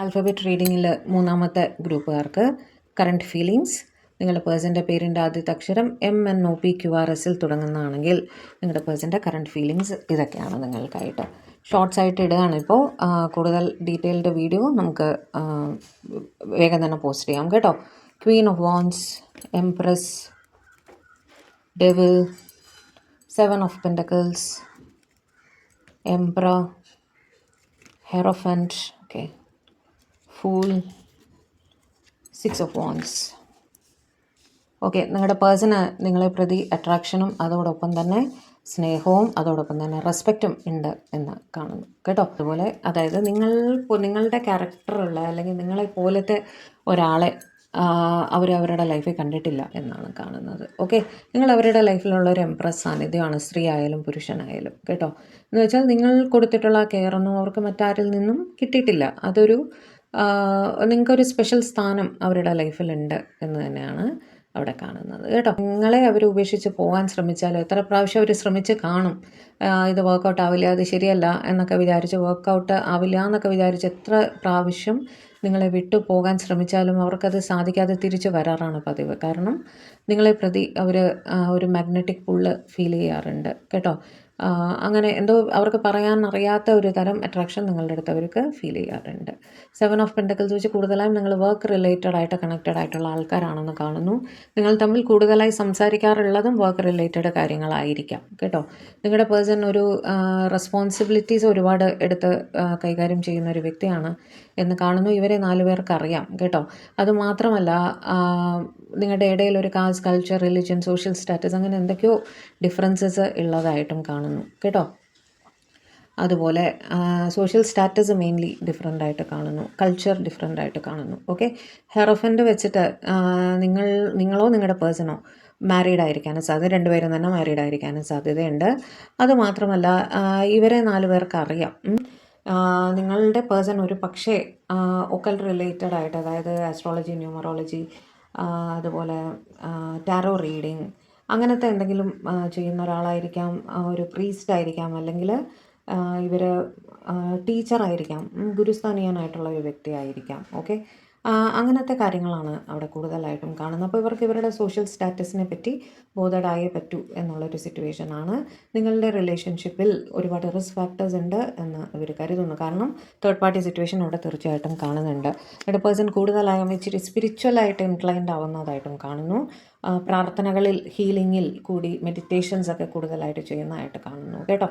Alphabet റീഡിങ്ങിൽ മൂന്നാമത്തെ ഗ്രൂപ്പുകാർക്ക് current feelings. നിങ്ങളുടെ പേഴ്സൻ്റെ പേരിൻ്റെ ആദ്യത്തെ അക്ഷരം MNOPQRSൽ തുടങ്ങുന്നതാണെങ്കിൽ നിങ്ങളുടെ പേഴ്സൻ്റെ കറണ്ട് ഫീലിങ്സ് ഇതൊക്കെയാണ് നിങ്ങൾക്കായിട്ട്. ഷോർട്സ് ആയിട്ട് ഇടുകയാണ് ഇപ്പോൾ. കൂടുതൽ ഡീറ്റെയിൽഡ് വീഡിയോ നമുക്ക് വേഗം തന്നെ പോസ്റ്റ് ചെയ്യാം കേട്ടോ. Queen of wands, empress, devil, 7 of pentacles, emperor, ഹെറോഫൻറ്റ്, okay, fool, 6 of wands. Okay, നിങ്ങളുടെ പേഴ്സണ് നിങ്ങളെ പ്രതി അട്രാക്ഷനും അതോടൊപ്പം തന്നെ സ്നേഹവും അതോടൊപ്പം തന്നെ റെസ്പെക്റ്റും ഉണ്ട് എന്ന് കാണുന്നു കേട്ടോ. അതുപോലെ അതായത് നിങ്ങളുടെ ക്യാരക്ടറുള്ള അല്ലെങ്കിൽ നിങ്ങളെ പോലത്തെ ഒരാളെ അവരവരുടെ ലൈഫിൽ കണ്ടിട്ടില്ല എന്നാണ് കാണുന്നത്. ഓക്കെ, നിങ്ങൾ അവരുടെ ലൈഫിലുള്ള ഒരു എംപ്രസ് സാന്നിധ്യമാണ്, സ്ത്രീ ആയാലും പുരുഷനായാലും കേട്ടോ. എന്ന് വെച്ചാൽ നിങ്ങൾ കൊടുത്തിട്ടുള്ള കെയറൊന്നും അവർക്ക് മറ്റാരിൽ നിന്നും കിട്ടിയിട്ടില്ല. അതൊരു നിങ്ങൾക്കൊരു സ്പെഷ്യൽ സ്ഥാനം അവരുടെ ലൈഫിലുണ്ട് എന്ന് തന്നെയാണ് അവിടെ കാണുന്നത് കേട്ടോ. നിങ്ങളെ അവർ ഉപേക്ഷിച്ച് പോകാൻ ശ്രമിച്ചാലും എത്ര പ്രാവശ്യം അവർ ശ്രമിച്ച് കാണും, ഇത് വർക്കൗട്ട് ആവില്ല, അത് ശരിയല്ല എന്നൊക്കെ വിചാരിച്ച്, വർക്കൗട്ട് ആവില്ല എന്നൊക്കെ വിചാരിച്ച് എത്ര പ്രാവശ്യം നിങ്ങളെ വിട്ടു പോകാൻ ശ്രമിച്ചാലും അവർക്കത് സാധിക്കാതെ തിരിച്ചു വരാറാണ് പതിവ്. കാരണം നിങ്ങളെ പ്രതി അവർ ഒരു മാഗ്നറ്റിക് പുള്ള് ഫീൽ ചെയ്യാറുണ്ട് കേട്ടോ. അങ്ങനെ എന്തോ അവർക്ക് പറയാൻ അറിയാത്ത ഒരു തരം അട്രാക്ഷൻ നിങ്ങളുടെ അടുത്ത് അവർക്ക് ഫീൽ ചെയ്യാറുണ്ട്. 7 ഓഫ് പെൻറ്റക്കിൾസ് വെച്ച് കൂടുതലായും നിങ്ങൾ വർക്ക് റിലേറ്റഡ് ആയിട്ട് കണക്റ്റഡ് ആയിട്ടുള്ള ആൾക്കാരാണെന്ന് കാണുന്നു. നിങ്ങൾ തമ്മിൽ കൂടുതലായി സംസാരിക്കാറുള്ളതും വർക്ക് റിലേറ്റഡ് കാര്യങ്ങളായിരിക്കാം കേട്ടോ. നിങ്ങളുടെ പേഴ്സൺ ഒരു റെസ്പോൺസിബിലിറ്റീസ് ഒരുപാട് എടുത്ത് കൈകാര്യം ചെയ്യുന്ന ഒരു വ്യക്തിയാണ് എന്ന് കാണുന്നു. ഇവരെ 4 പേർക്ക് അറിയാം കേട്ടോ. അതുമാത്രമല്ല നിങ്ങളുടെ ഇടയിൽ ഒരു caste, culture, religion, social status അങ്ങനെ എന്തൊക്കെയോ ഡിഫറൻസസ് ഉള്ളതായിട്ടും കാണുന്നു കേട്ടോ. അതുപോലെ സോഷ്യൽ സ്റ്റാറ്റസ് മെയിൻലി ഡിഫറെൻ്റ് ആയിട്ട് കാണുന്നു, കൾച്ചർ ഡിഫറെൻ്റ് ആയിട്ട് കാണുന്നു. ഓക്കെ, ഹെറോഫൻറ്റ് വെച്ചിട്ട് നിങ്ങളോ നിങ്ങളുടെ പേഴ്സണോ മാരീഡ് ആയിരിക്കാനും സാധ്യത, 2 പേരും തന്നെ മാരീഡ് ആയിരിക്കാനും സാധ്യതയുണ്ട്. അതുമാത്രമല്ല ഇവരെ 4 പേർക്ക് അറിയാം. നിങ്ങളുടെ പേഴ്സൺ ഒരു പക്ഷേ ഒക്കൽ റിലേറ്റഡ് ആയിട്ട്, അതായത് ആസ്ട്രോളജി, ന്യൂമറോളജി, അതുപോലെ ടാരോ റീഡിങ് അങ്ങനത്തെ എന്തെങ്കിലും ചെയ്യുന്ന ഒരാളായിരിക്കാം, ഒരു പ്രീസ്റ്റ് ആയിരിക്കാം, അല്ലെങ്കിൽ ഇവർ ടീച്ചറായിരിക്കാം, ഗുരുസ്ഥാനീയനായിട്ടുള്ള ഒരു വ്യക്തിയായിരിക്കാം. ഓക്കെ, അങ്ങനത്തെ കാര്യങ്ങളാണ് അവിടെ കൂടുതലായിട്ടും കാണുന്നത്. അപ്പോൾ ഇവർക്ക് ഇവരുടെ സോഷ്യൽ സ്റ്റാറ്റസിനെ പറ്റി ബോധേഡായേ പറ്റൂ എന്നുള്ളൊരു സിറ്റുവേഷനാണ്. നിങ്ങളുടെ റിലേഷൻഷിപ്പിൽ ഒരുപാട് റിസ്ക് ഫാക്ടേഴ്സ് ഉണ്ട് എന്ന് ഇവർ കരുതുന്നു. കാരണം തേർഡ് പാർട്ടി സിറ്റുവേഷൻ അവിടെ തീർച്ചയായിട്ടും കാണുന്നുണ്ട്. നിങ്ങളുടെ പേഴ്സൺ കൂടുതലായും ഇച്ചിരി സ്പിരിച്വലായിട്ട് ഇൻക്ലൈൻഡ് ആവുന്നതായിട്ടും കാണുന്നു. പ്രാർത്ഥനകളിൽ, ഹീലിങ്ങിൽ കൂടി മെഡിറ്റേഷൻസ് ഒക്കെ കൂടുതലായിട്ട് ചെയ്യുന്നതായിട്ട് കാണുന്നു കേട്ടോ.